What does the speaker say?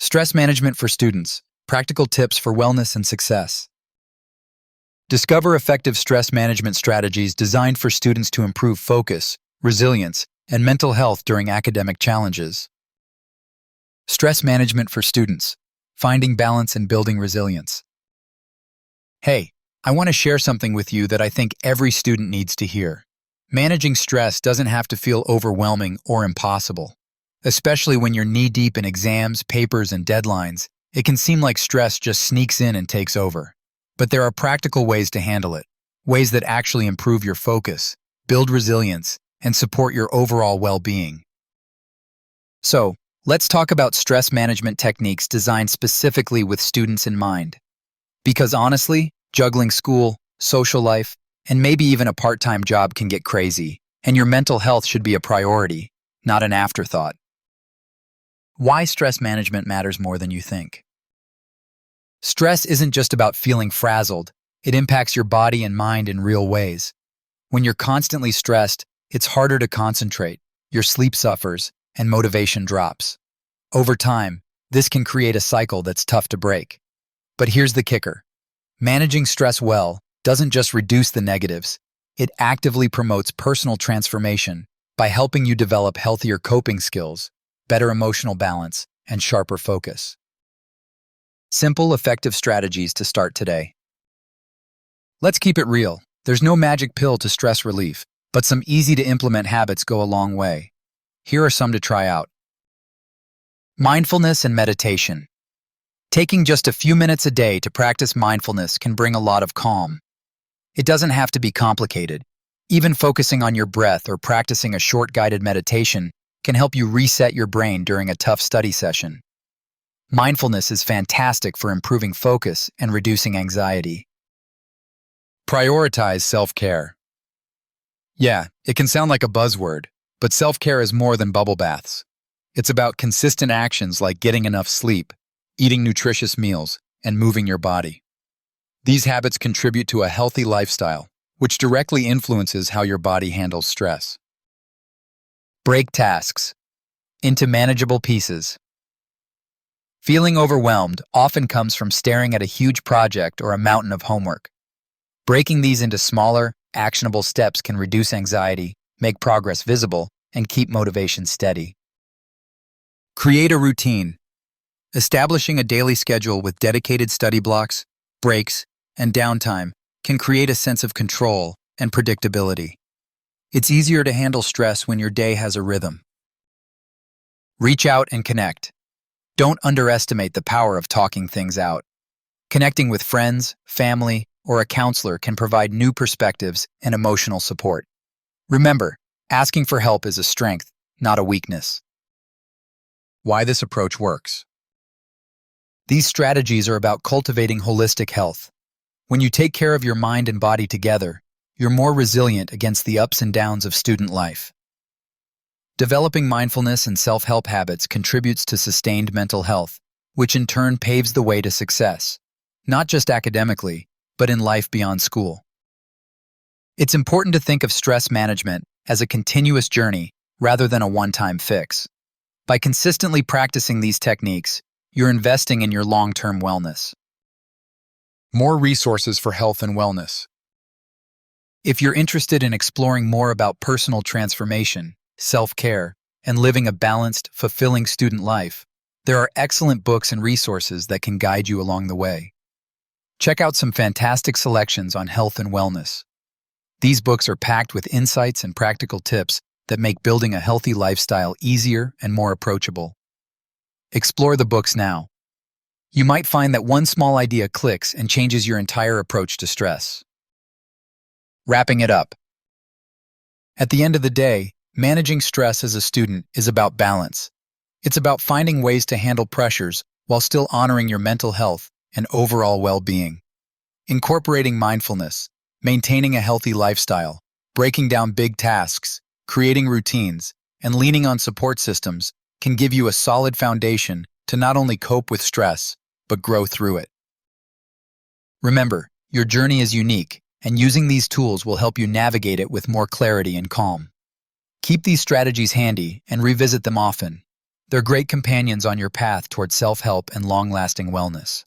Stress management for students, practical tips for wellness and success. Discover effective stress management strategies designed for students to improve focus, resilience, and mental health during academic challenges. Stress management for students, finding balance and building resilience. Hey, I want to share something with you that I think every student needs to hear. Managing stress doesn't have to feel overwhelming or impossible. Especially when you're knee-deep in exams, papers, and deadlines, it can seem like stress just sneaks in and takes over. But there are practical ways to handle it, ways that actually improve your focus, build resilience, and support your overall well-being. So, let's talk about stress management techniques designed specifically with students in mind. Because honestly, juggling school, social life, and maybe even a part-time job can get crazy, and your mental health should be a priority, not an afterthought. Why stress management matters more than you think. Stress isn't just about feeling frazzled, it impacts your body and mind in real ways. When you're constantly stressed, it's harder to concentrate, your sleep suffers, and motivation drops. Over time, this can create a cycle that's tough to break. But here's the kicker. Managing stress well doesn't just reduce the negatives, it actively promotes personal transformation by helping you develop healthier coping skills, better emotional balance, and sharper focus. Simple, effective strategies to start today. Let's keep it real. There's no magic pill to stress relief, but some easy-to-implement habits go a long way. Here are some to try out. Mindfulness and meditation. Taking just a few minutes a day to practice mindfulness can bring a lot of calm. It doesn't have to be complicated. Even focusing on your breath or practicing a short guided meditation can help you reset your brain during a tough study session. Mindfulness is fantastic for improving focus and reducing anxiety. Prioritize self-care. Yeah, it can sound like a buzzword, but self-care is more than bubble baths. It's about consistent actions like getting enough sleep, eating nutritious meals, and moving your body. These habits contribute to a healthy lifestyle, which directly influences how your body handles stress. Break tasks into manageable pieces. Feeling overwhelmed often comes from staring at a huge project or a mountain of homework. Breaking these into smaller, actionable steps can reduce anxiety, make progress visible, and keep motivation steady. Create a routine. Establishing a daily schedule with dedicated study blocks, breaks, and downtime can create a sense of control and predictability. It's easier to handle stress when your day has a rhythm. Reach out and connect. Don't underestimate the power of talking things out. Connecting with friends, family, or a counselor can provide new perspectives and emotional support. Remember, asking for help is a strength, not a weakness. Why this approach works. These strategies are about cultivating holistic health. When you take care of your mind and body together, you're more resilient against the ups and downs of student life. Developing mindfulness and self-help habits contributes to sustained mental health, which in turn paves the way to success, not just academically, but in life beyond school. It's important to think of stress management as a continuous journey rather than a one-time fix. By consistently practicing these techniques, you're investing in your long-term wellness. More resources for health and wellness. If you're interested in exploring more about personal transformation, self-care, and living a balanced, fulfilling student life, there are excellent books and resources that can guide you along the way. Check out some fantastic selections on health and wellness. These books are packed with insights and practical tips that make building a healthy lifestyle easier and more approachable. Explore the books now. You might find that one small idea clicks and changes your entire approach to stress. Wrapping it up. At the end of the day, managing stress as a student is about balance. It's about finding ways to handle pressures while still honoring your mental health and overall well-being. Incorporating mindfulness, maintaining a healthy lifestyle, breaking down big tasks, creating routines, and leaning on support systems can give you a solid foundation to not only cope with stress, but grow through it. Remember, your journey is unique, and using these tools will help you navigate it with more clarity and calm. Keep these strategies handy and revisit them often. They're great companions on your path toward self-help and long-lasting wellness.